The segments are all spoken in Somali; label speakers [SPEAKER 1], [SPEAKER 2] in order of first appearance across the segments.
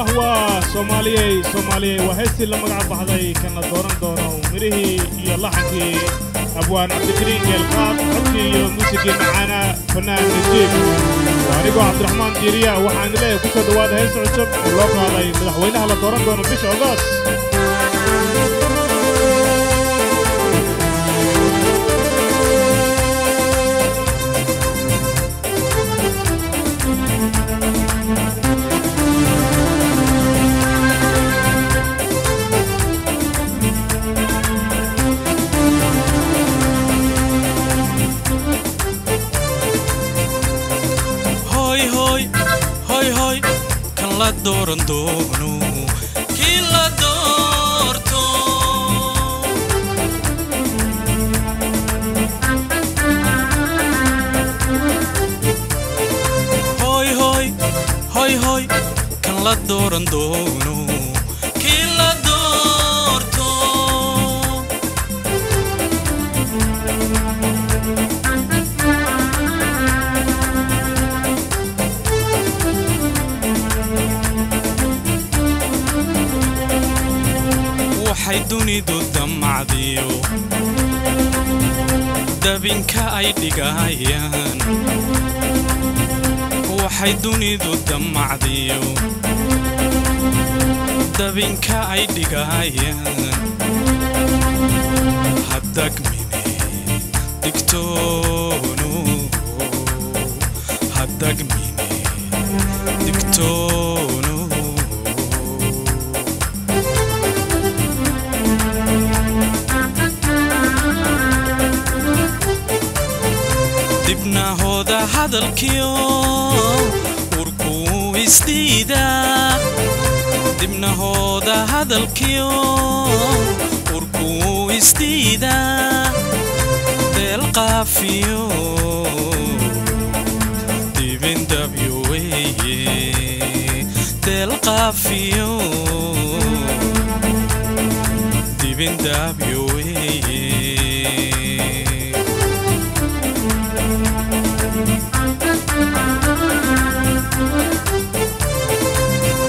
[SPEAKER 1] Soomaaliya waxay la magac baxday kana dooran doono mirihii iyo laxankii abwaan Cabdikariin Geelqaad codkii iyo muusigii macaana fanaan Najiib anigoo Cabdiraxmaan Diiriya waxaan leeyahay ku soo dhawaada hees cusub oo loo qaaday madaxweynaha la dooran doono bisha Agost
[SPEAKER 2] la dooran doono kii la doorto hoy kan la dooran doono kii la doorto waxay dunidu damacdiyo dabinka ay dhigayaan waxay dunidu damacdiyo dabinka ay dhigayaan haddagmine digtoono haddagmine digtoono dibnahooda hadalkiyo urkuu isdiida dibnahooda hadalkiyo urkuu isdiida deel qaafiyo dibindabyo weeye deel qaafiyo dibindabyo weeye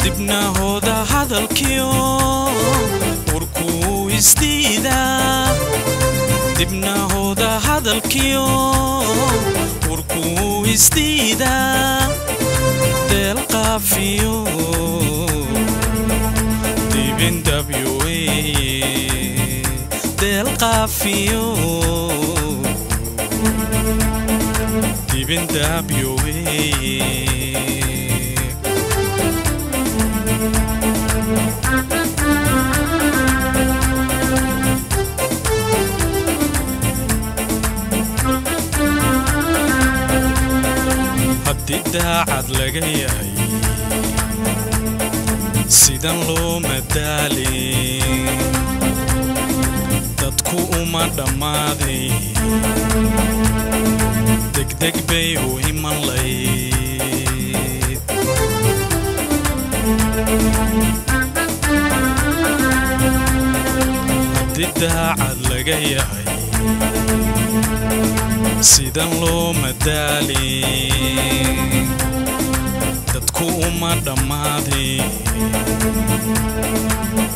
[SPEAKER 2] dibnahooda hadalkiyo urkuu isdiida dibnahooda hadalkiyo urkuu isdiida deel qaafiyo dibindabyo weeye deel qaafiyo dibindabyo weeye haddii daacad laga yahay sidan loo madaalin dadku uma dhammaadin degdeg bay u iman layd haddii daacad laga yahay sidan loo madaalin dadku uma dhammaadin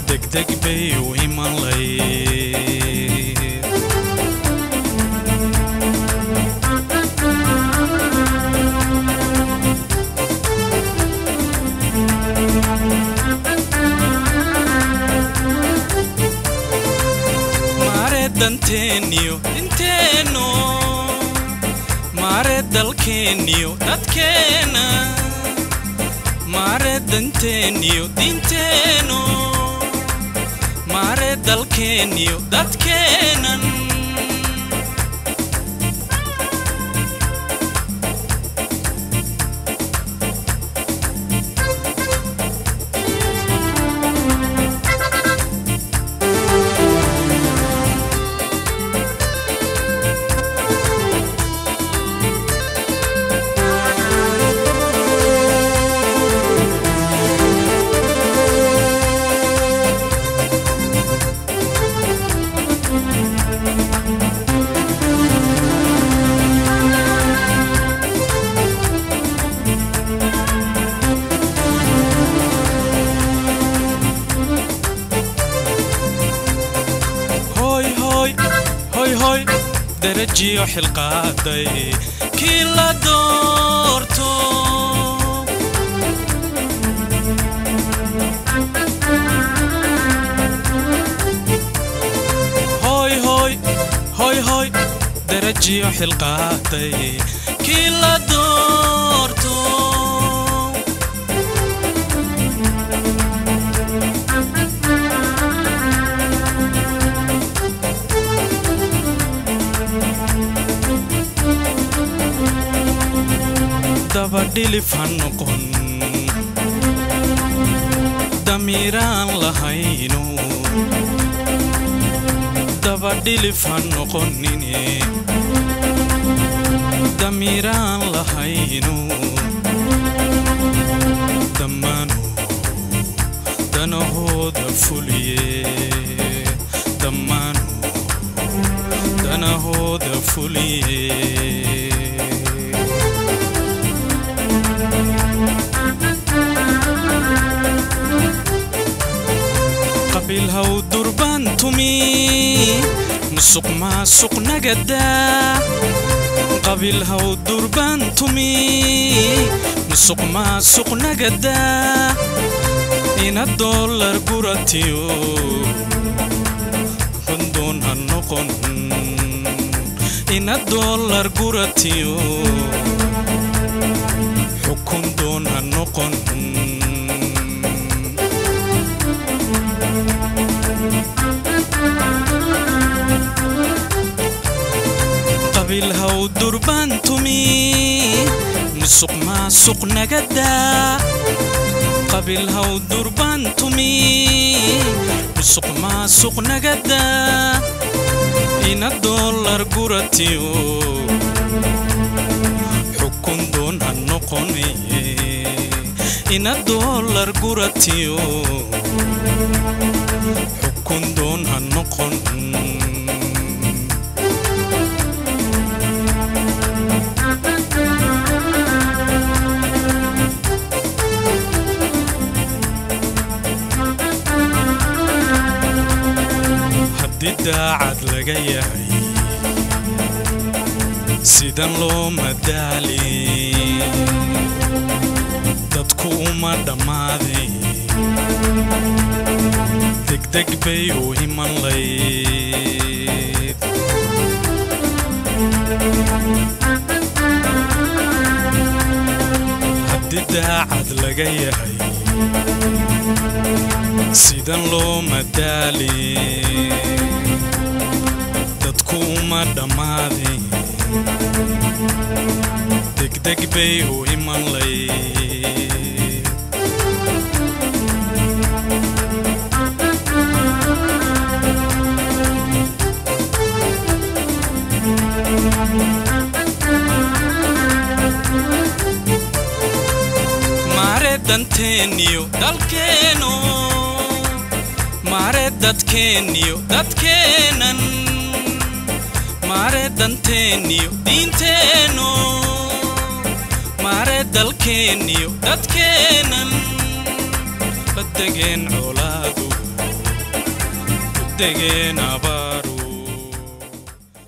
[SPEAKER 2] degdeg bay u iman layd mare danteeniyo inteeno mare dalkeeniyo dadkeena mare danteeniyo dinteeno mare dalkeeniyo dadkeenan درجي وحلقاتي كلا دورتو هوي هوي هوي هوي درجي وحلقاتي كلا دورتو dabadili fanqon damiran lahayno dabadili fanqonine damiran lahayno damano danahoda fuliye damano danahoda fuliye قبلها ودربان تومي نسوق ما سوق نجدا قبلها ودربان تومي نسوق ما سوق نجدا إن الدولار قراتيو هندون هنقون إن الدولار قراتيو حكم دون هنقون قبلها ودربان تومي نسوق ما سوق نجدا قبلها ودربان تومي نسوق ما سوق نجدا إن الدولار قراتيو حكم دون هنقوني إن الدولار قراتيو حكم دون هنقون داعد لقياي سيدان لو مدالي دادكو ما دمادي دك دك بيو همان ليد هدي داعد لقياي سيدان لو مدالي كوما دمادي دك دك بيو إيمان لي ماري دانتينيو دالكينو ماري داتكينيو داتكينن ماري دانتينيو دينتينو ماري دالكينيو داتكينن بدقين عولادو بدقين أبا